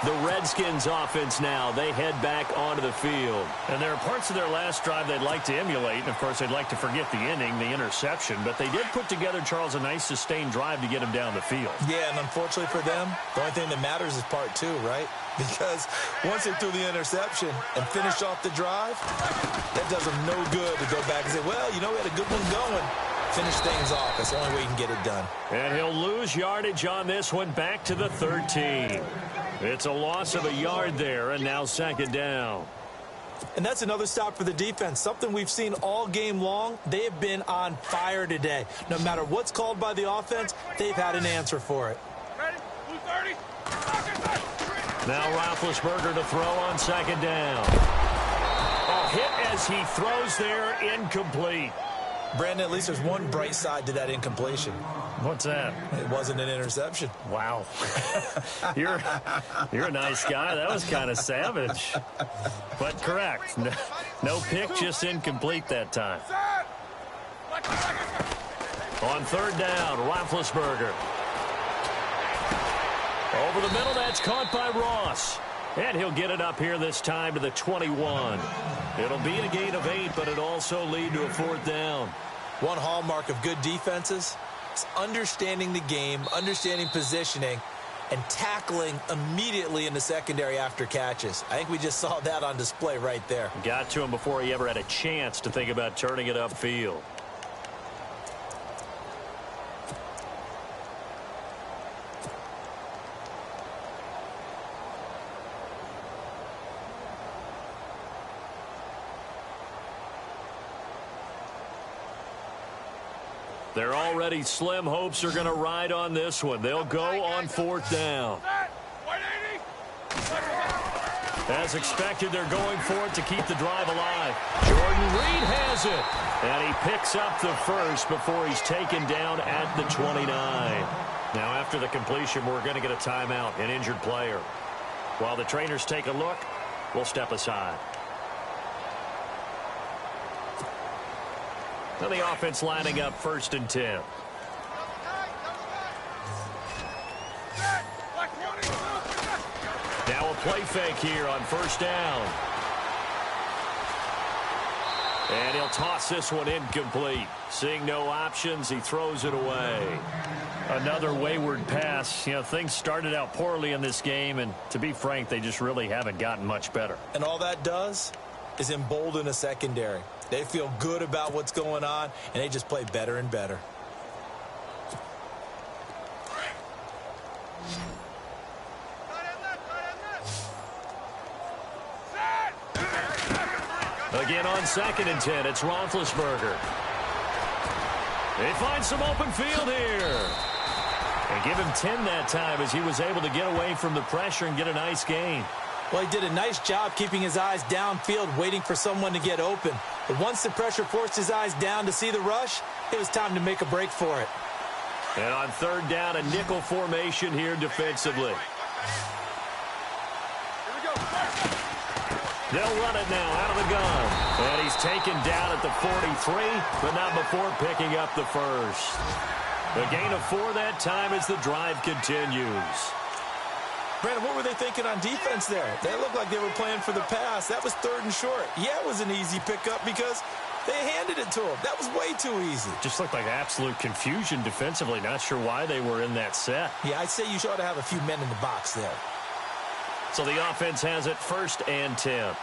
The Redskins offense now. They head back onto the field. And there are parts of their last drive they'd like to emulate. And, of course, they'd like to forget the inning, the interception. But they did put together, Charles, a nice sustained drive to get him down the field. Yeah, and unfortunately for them, the only thing that matters is part two, right? Because once they threw the interception and finished off the drive, that does them no good to go back and say, well, you know, we had a good one going. Finish things off. That's the only way you can get it done. And he'll lose yardage on this one back to the 13. It's a loss of a yard there, and now second down. And that's another stop for the defense, something we've seen all game long. They have been on fire today. No matter what's called by the offense, they've had an answer for it. Ready? Blue 30. Now Roethlisberger to throw on second down. A hit as he throws there, incomplete. Brandon, at least there's one bright side to that incompletion. What's that? It wasn't an interception. Wow. You're a nice guy. That was kind of savage. But correct. No pick, just incomplete that time. On third down, Roethlisberger. Over the middle, that's caught by Ross. And he'll get it up here this time to the 21. It'll be a gain of 8, but it'll also lead to a fourth down. One hallmark of good defenses is understanding the game, understanding positioning, and tackling immediately in the secondary after catches. I think we just saw that on display right there. Got to him before he ever had a chance to think about turning it upfield. They're already slim hopes are going to ride on this one. They'll go on fourth down. As expected, they're going for it to keep the drive alive. Jordan Reed has it. And he picks up the first before he's taken down at the 29. Now, after the completion, we're going to get a timeout, an injured player. While the trainers take a look, we'll step aside. Now the offense lining up 1st and 10. Now a play fake here on 1st down. And he'll toss this one incomplete. Seeing no options, he throws it away. Another wayward pass. You know, things started out poorly in this game, and to be frank, they just really haven't gotten much better. And all that does is embolden a secondary. They feel good about what's going on, and they just play better and better. Again on 2nd and 10, it's Roethlisberger. They find some open field here. And give him 10 that time as he was able to get away from the pressure and get a nice gain. Well, he did a nice job keeping his eyes downfield, waiting for someone to get open. But once the pressure forced his eyes down to see the rush, it was time to make a break for it. And on 3rd down, a nickel formation here defensively. They'll run it now out of the gun. And he's taken down at the 43, but not before picking up the first. A gain of 4 that time as the drive continues. Brandon, what were they thinking on defense there? They looked like they were playing for the pass. That was 3rd and short. Yeah, it was an easy pickup because they handed it to him. That was way too easy. Just looked like absolute confusion defensively. Not sure why they were in that set. Yeah, I'd say you ought to have a few men in the box there. So the offense has it 1st and 10.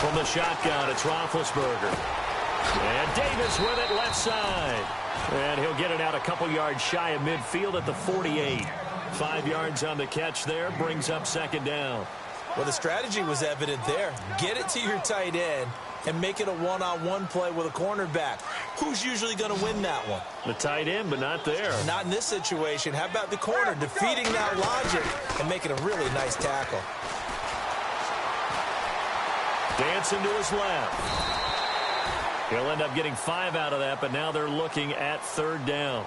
From the shotgun, it's Roethlisberger. And Davis with it left side. And he'll get it out a couple yards shy of midfield at the 48. 5 yards on the catch there, brings up 2nd down. Well, the strategy was evident there. Get it to your tight end and make it a one-on-one play with a cornerback. Who's usually going to win that one? The tight end, but not there. Not in this situation. How about the corner defeating that logic and making a really nice tackle? Dancing to his left. He'll end up getting 5 out of that, but now they're looking at 3rd down.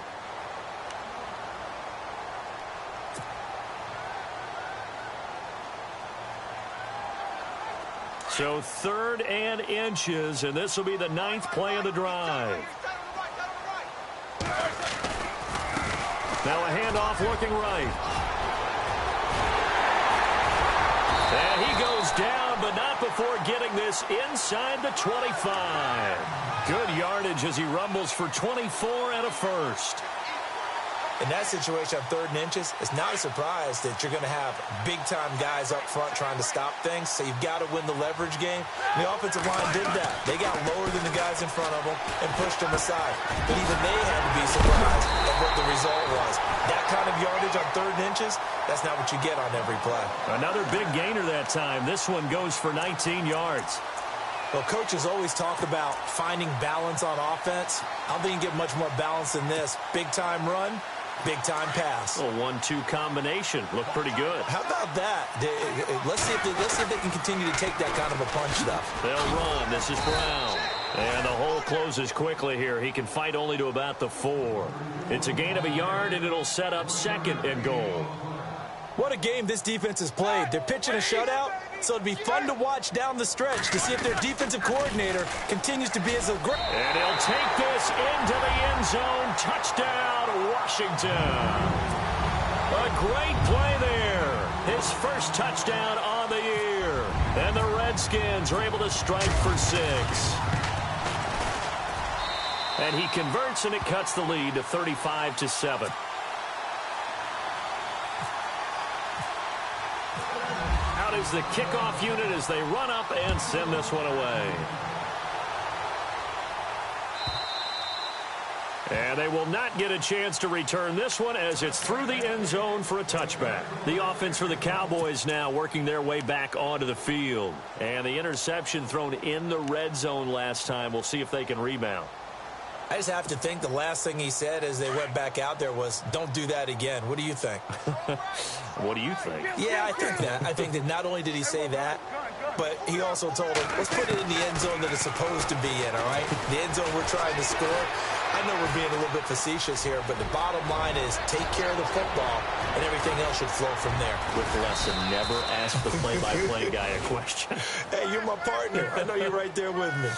So 3rd and inches, and this will be the 9th play of the drive. Now a handoff looking right. And he goes down, but not before getting this inside the 25. Good yardage as he rumbles for 24 and a first. In that situation on 3rd and inches, it's not a surprise that you're going to have big-time guys up front trying to stop things, so you've got to win the leverage game. And the offensive line did that. They got lower than the guys in front of them and pushed them aside. But even they had to be surprised at what the result was. That kind of yardage on 3rd and inches, that's not what you get on every play. Another big gainer that time. This one goes for 19 yards. Well, coaches always talk about finding balance on offense. I don't think you can get much more balance than this. Big-time run. Big-time pass. A 1-2 combination. Looked pretty good. How about that? Let's see if they can continue to take that kind of a punch stuff. They'll run. This is Brown. And the hole closes quickly here. He can fight only to about the 4. It's a gain of a yard, and it'll set up 2nd and goal. What a game this defense has played. They're pitching a shutout, so it'd be fun to watch down the stretch to see if their defensive coordinator continues to be as aggressive. And he'll take this into the end zone. Touchdown, Washington. A great play there. His first touchdown on the year. And the Redskins are able to strike for 6. And he converts, and it cuts the lead to 35-7. Out is the kickoff unit as they run up and send this one away. And they will not get a chance to return this one as it's through the end zone for a touchback. The offense for the Cowboys now working their way back onto the field. And the interception thrown in the red zone last time. We'll see if they can rebound. I just have to think the last thing he said as they went back out there was, don't do that again. What do you think? What do you think? Yeah, I think that. I think that not only did he say that, but he also told him, let's put it in the end zone that it's supposed to be in, all right? The end zone we're trying to score. I know we're being a little bit facetious here, but the bottom line is take care of the football, and everything else should flow from there. Quick lesson, never ask the play-by-play guy a question. Hey, you're my partner. I know you're right there with me.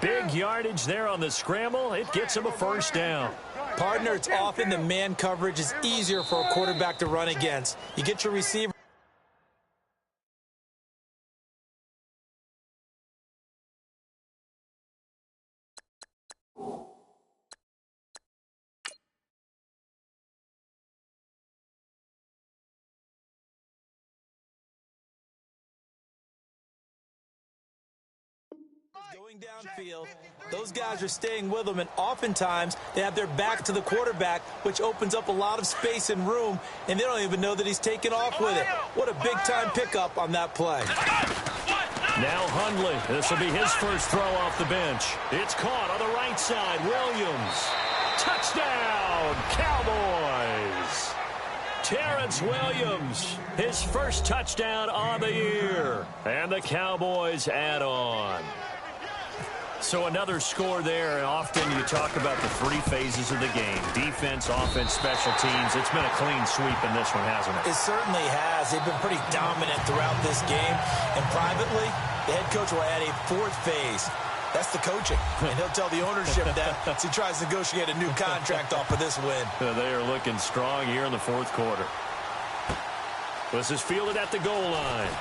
Big yardage there on the scramble. It gets him a first down. Partner, it's often the man coverage is easier for a quarterback to run against. You get your receiver. Going downfield, those guys are staying with them, and oftentimes they have their back to the quarterback, which opens up a lot of space and room, and they don't even know that he's taken off with it. What a big-time pickup on that play. Now Hundley. This will be his first throw off the bench. It's caught on the right side. Williams. Touchdown, Cowboys. Terrence Williams, his first touchdown on the year. And the Cowboys add on. So another score there, and often you talk about the 3 phases of the game. Defense, offense, special teams. It's been a clean sweep in this one, hasn't it? It certainly has. They've been pretty dominant throughout this game. And privately, the head coach will add a 4th phase. That's the coaching. And he'll tell the ownership that as he tries to negotiate a new contract off of this win. They are looking strong here in the 4th quarter. This is fielded at the goal line.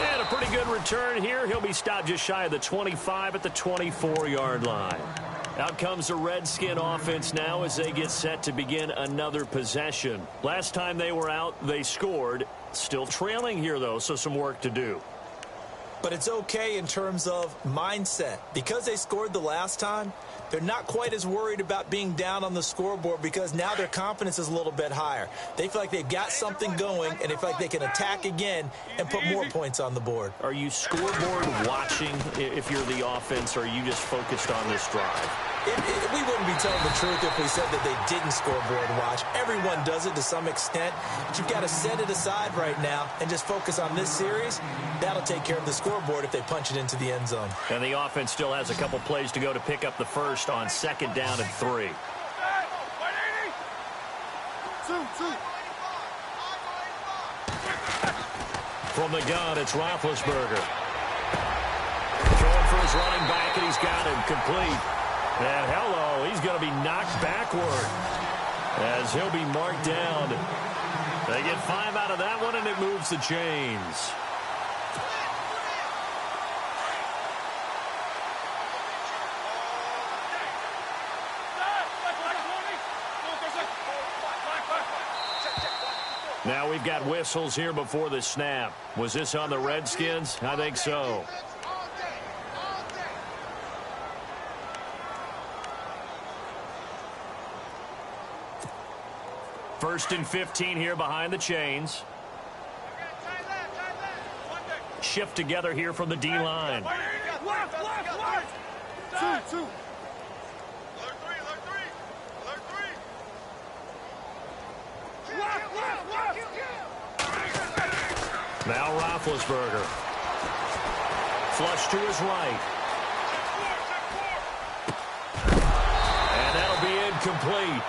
And a pretty good return here. He'll be stopped just shy of the 25 at the 24-yard line. Out comes the Redskin offense now as they get set to begin another possession. Last time they were out, they scored. Still trailing here, though, so some work to do. But it's okay in terms of mindset. Because they scored the last time, they're not quite as worried about being down on the scoreboard because now their confidence is a little bit higher. They feel like they've got something going, and they feel like they can attack again and put more points on the board. Are you scoreboard watching if you're the offense, or are you just focused on this drive? We wouldn't be telling the truth if we said that they didn't scoreboard watch. Everyone does it to some extent, but you've got to set it aside right now and just focus on this series. That'll take care of the scoreboard if they punch it into the end zone. And the offense still has a couple plays to go to pick up the first on 2nd down and 3. From the gun, it's Roethlisberger. Throwing for his running back, and he's got him complete. And hello, he's going to be knocked backward as he'll be marked down. They get 5 out of that one, and it moves the chains. Now we've got whistles here before the snap. Was this on the Redskins? I think so. First and 15 here behind the chains. Shift together here from the D-line. Two. Now Roethlisberger. Flush to his right. And that'll be incomplete.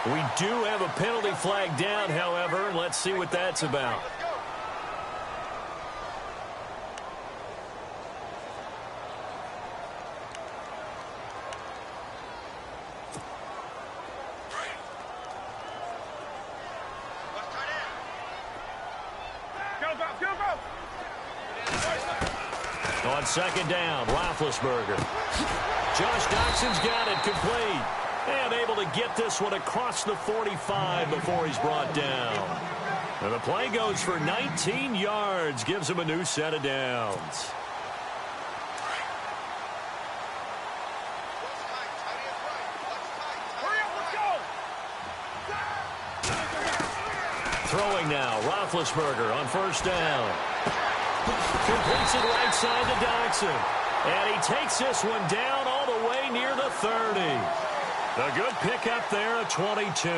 We do have a penalty flag down, however. Let's see what that's about. On second down, Roethlisberger. Josh Doxson's got it complete. And able to get this one across the 45 before he's brought down. And the play goes for 19 yards. Gives him a new set of downs. Throwing now, Roethlisberger on first down. Completes it right side to Doxson. And he takes this one down all the way near the 30. A good pickup there, a 22.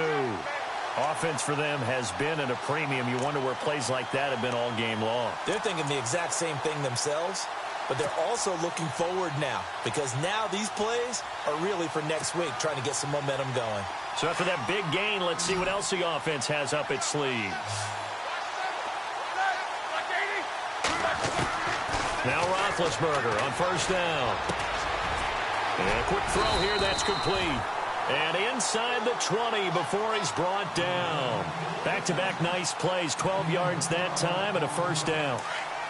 Offense for them has been at a premium. You wonder where plays like that have been all game long. They're thinking the exact same thing themselves, but they're also looking forward now because now these plays are really for next week, trying to get some momentum going. So after that big gain, let's see what else the offense has up its sleeve. Now Roethlisberger on first down. And a quick throw here, that's complete. And inside the 20 before he's brought down. Back-to-back nice plays, 12 yards that time and a first down.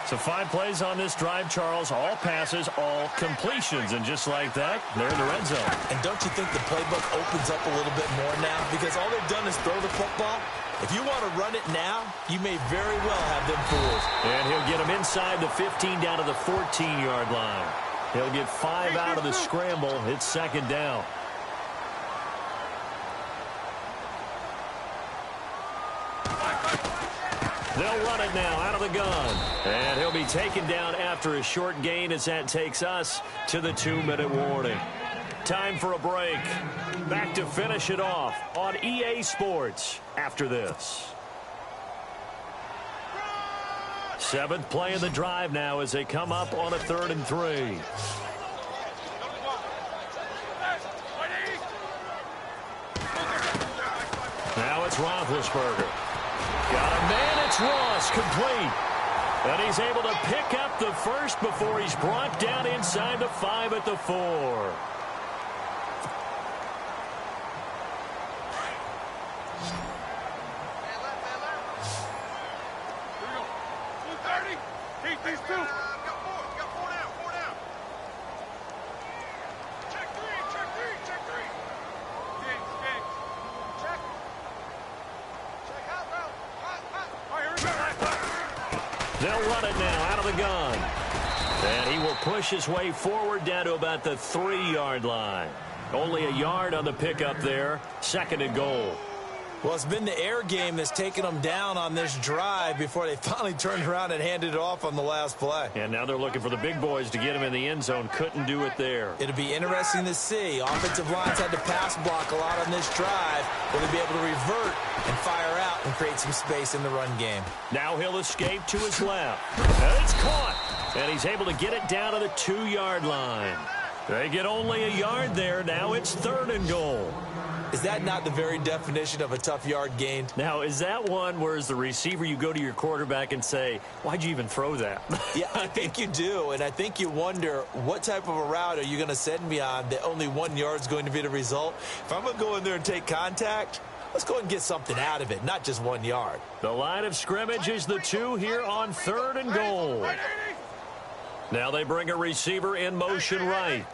So 5 plays on this drive, Charles. All passes, all completions. And just like that, they're in the red zone. And don't you think the playbook opens up a little bit more now? Because all they've done is throw the football. If you want to run it now, you may very well have them fooled. And he'll get him inside the 15 down to the 14-yard line. He'll get 5 out of the scramble. It's second down. They'll run it now out of the gun. And he'll be taken down after a short gain as that takes us to the 2-minute warning. Time for a break. Back to finish it off on EA Sports after this. 7th play of the drive now as they come up on a 3rd and 3. Now it's Roethlisberger. Got a man, it's Ross, complete. And he's able to pick up the first before he's brought down inside the 5 at the 4. These two. Got 4 down. Check three. Gangs. Check. Check out. All right, here we go. They'll run it now out of the gun. And he will push his way forward down to about the 3-yard line. Only a yard on the pickup there. 2nd and goal. Well, it's been the air game that's taken them down on this drive before they finally turned around and handed it off on the last play. And now they're looking for the big boys to get him in the end zone. Couldn't do it there. It'll be interesting to see. Offensive lines had to pass block a lot on this drive. Will they be able to revert and fire out and create some space in the run game? Now he'll escape to his left. And it's caught. And he's able to get it down to the 2-yard line. They get only a yard there. Now it's 3rd and goal. Is that not the very definition of a tough yard gained? Now, is that one where as the receiver you go to your quarterback and say, why'd you even throw that? Yeah, I think you do, and I think you wonder what type of a route are you going to send me on that only 1 yard is going to be the result? If I'm going to go in there and take contact, let's go and get something out of it, not just 1 yard. The line of scrimmage is the 2 here on 3rd and goal. Now they bring a receiver in motion right.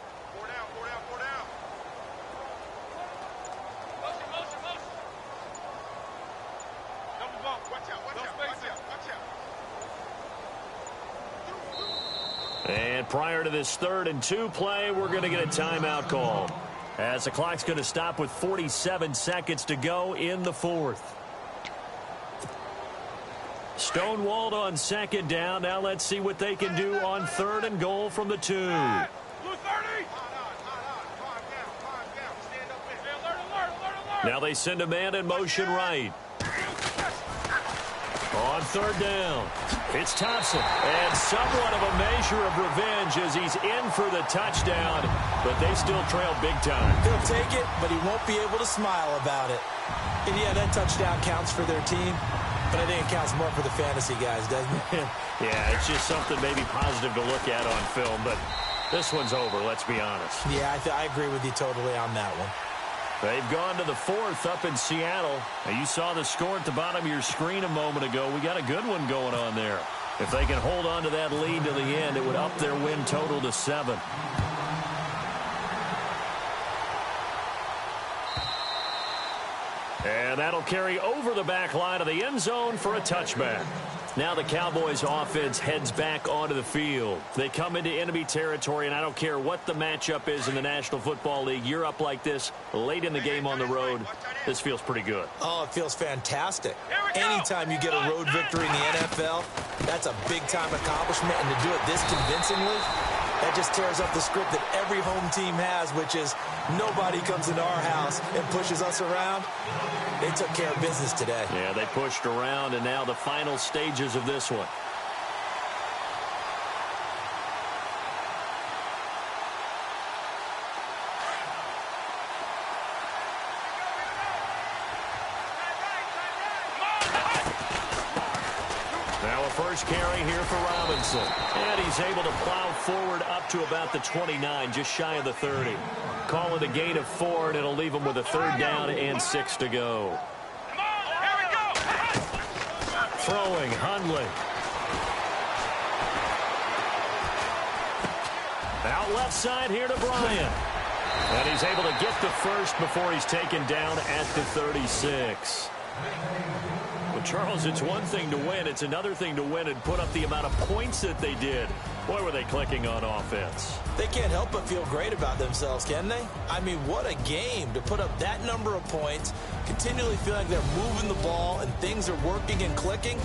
And prior to this 3rd and 2 play, we're going to get a timeout call, as the clock's going to stop with 47 seconds to go in the 4th. Stonewalled on 2nd down. Now let's see what they can do on 3rd and goal from the 2. Now they send a man in motion right. On 3rd down, it's Thompson. And somewhat of a measure of revenge as he's in for the touchdown, but they still trail big time. He'll take it, but he won't be able to smile about it. And yeah, that touchdown counts for their team, but I think it counts more for the fantasy guys, doesn't it? Yeah, it's just something maybe positive to look at on film, but this one's over, let's be honest. Yeah, I agree with you totally on that one. They've gone to the 4th up in Seattle. Now, you saw the score at the bottom of your screen a moment ago. We got a good one going on there. If they can hold on to that lead to the end, it would up their win total to 7. And that'll carry over the back line of the end zone for a touchback. Now the Cowboys offense heads back onto the field. They come into enemy territory, and I don't care what the matchup is in the National Football League. You're up like this late in the game on the road. This feels pretty good. Oh, it feels fantastic. Anytime you get a road victory in the NFL, that's a big-time accomplishment, and to do it this convincingly, that just tears up the script that every home team has, which is nobody comes into our house and pushes us around. They took care of business today. Yeah, they pushed around, and now the final stages of this one. Now a first carry here for Robinson. And he's able to plow forward up to about the 29, just shy of the 30. Call it a gain of 4, and it'll leave him with a 3rd down and 6 to go. Throwing, Hundley. Out left side here to Bryant. And he's able to get the first before he's taken down at the 36. Well, Charles, it's one thing to win. It's another thing to win and put up the amount of points that they did. Boy, were they clicking on offense. They can't help but feel great about themselves, can they? I mean, what a game to put up that number of points, continually feeling like they're moving the ball and things are working and clicking.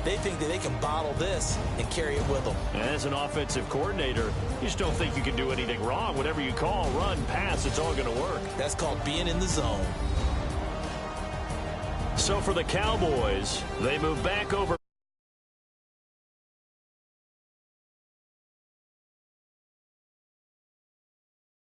They think that they can bottle this and carry it with them. As an offensive coordinator, you just don't think you can do anything wrong. Whatever you call, run, pass, it's all going to work. That's called being in the zone. So for the Cowboys, they move back over.